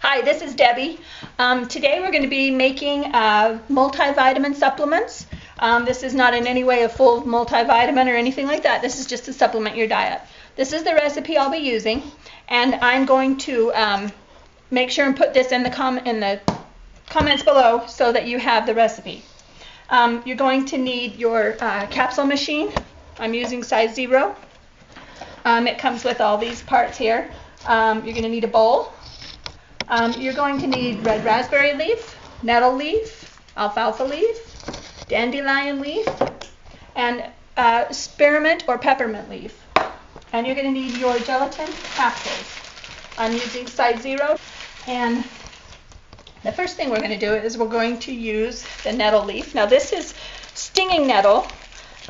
Hi, this is Debbie. Today we're going to be making multivitamin supplements. This is not in any way a full multivitamin or anything like that. This is just to supplement your diet. This is the recipe I'll be using, and I'm going to make sure and put this in the comments below so that you have the recipe. You're going to need your capsule machine. I'm using size 0. It comes with all these parts here. You're going to need a bowl. You're going to need red raspberry leaf, nettle leaf, alfalfa leaf, dandelion leaf, and spearmint or peppermint leaf. And you're going to need your gelatin capsules. I'm using size 0. And the first thing we're going to do is we're going to use the nettle leaf. Now this is stinging nettle,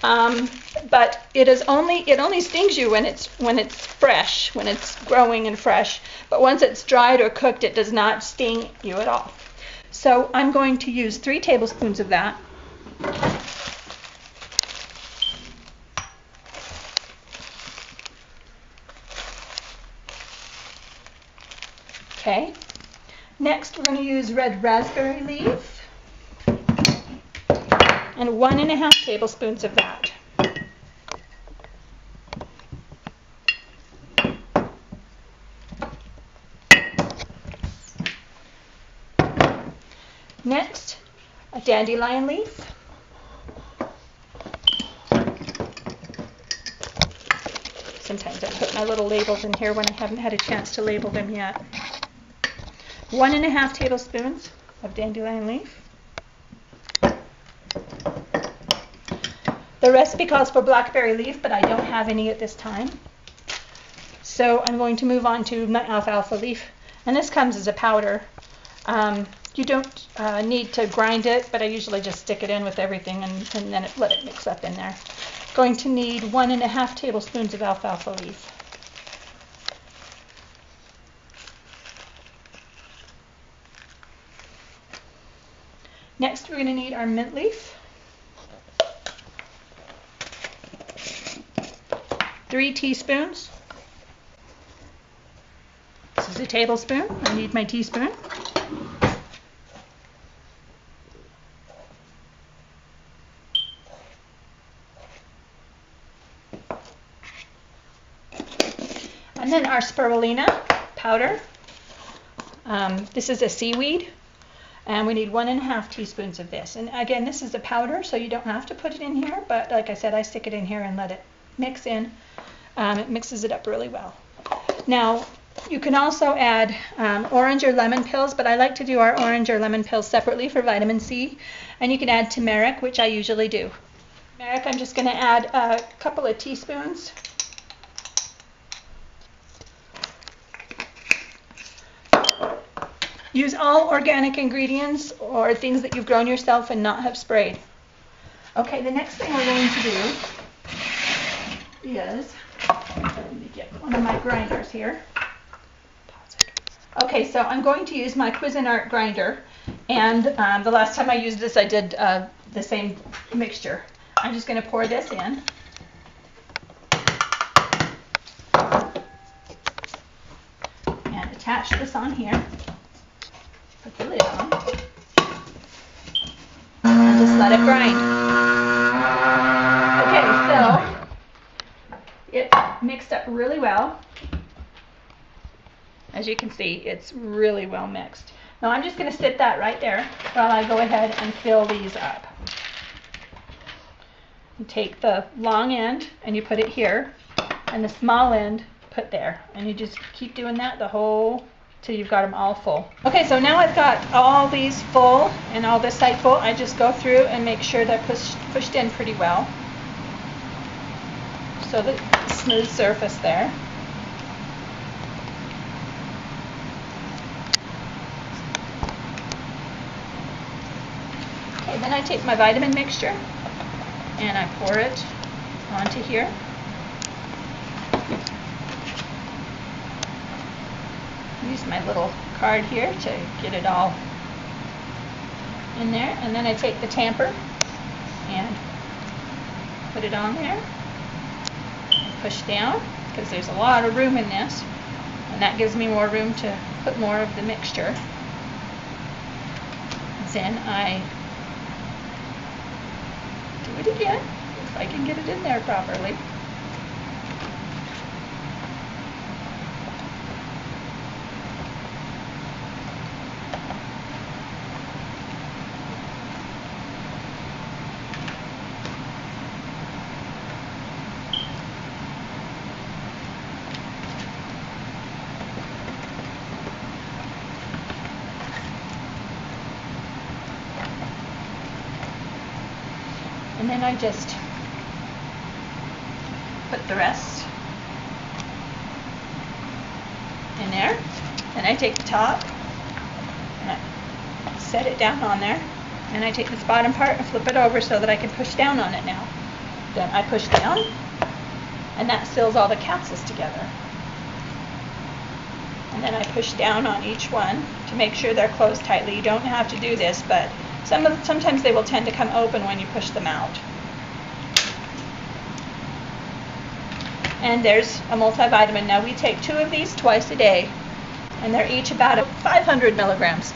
but it only stings you when it's fresh, when it's growing and fresh. But once it's dried or cooked, it does not sting you at all. So I'm going to use 3 tablespoons of that. Okay. Next, we're going to use red raspberry leaf and 1½ tablespoons of that. Next, a dandelion leaf. Sometimes I put my little labels in here when I haven't had a chance to label them yet. 1½ tablespoons of dandelion leaf. The recipe calls for blackberry leaf, but I don't have any at this time. So I'm going to move on to my alfalfa leaf. And this comes as a powder. You don't need to grind it, but I usually just stick it in with everything and then let it mix up in there. Going to need 1½ tablespoons of alfalfa leaf. Next, we're going to need our mint leaf. 3 teaspoons. This is a tablespoon. I need my teaspoon. And then our spirulina powder. This is a seaweed. And we need 1½ teaspoons of this. And again, this is a powder, so you don't have to put it in here. But like I said, I stick it in here and let it mix in. It mixes it up really well. Now, you can also add orange or lemon pills, but I like to do our orange or lemon pills separately for vitamin C. And you can add turmeric, which I usually do. Turmeric, I'm just going to add a couple of teaspoons. Use all organic ingredients or things that you've grown yourself and not have sprayed. Okay, the next thing we're going to do is, let me get one of my grinders here. Okay, so I'm going to use my Cuisinart grinder, and the last time I used this I did the same mixture. I'm just going to pour this in. And attach this on here. Put the lid on and just let it grind. Okay, so it mixed up really well. As you can see, it's really well mixed. Now I'm just going to sit that right there while I go ahead and fill these up. You take the long end and you put it here, and the small end put there, and you just keep doing that the whole till you've got them all full. Okay, so now I've got all these full and all this side full. I just go through and make sure they're pushed in pretty well, so the smooth surface there. Okay, then I take my vitamin mixture and I pour it onto here. Use my little card here to get it all in there, and then I take the tamper and put it on there, push down because there's a lot of room in this. And that gives me more room to put more of the mixture. Then I do it again, if I can get it in there properly. And then I just put the rest in there. Then I take the top and I set it down on there. And I take this bottom part and flip it over so that I can push down on it now. Then I push down, and that seals all the capsules together. And then I push down on each one to make sure they're closed tightly. You don't have to do this, but sometimes they will tend to come open when you push them out. And there's a multivitamin. Now we take 2 of these twice a day, and they're each about 500 milligrams.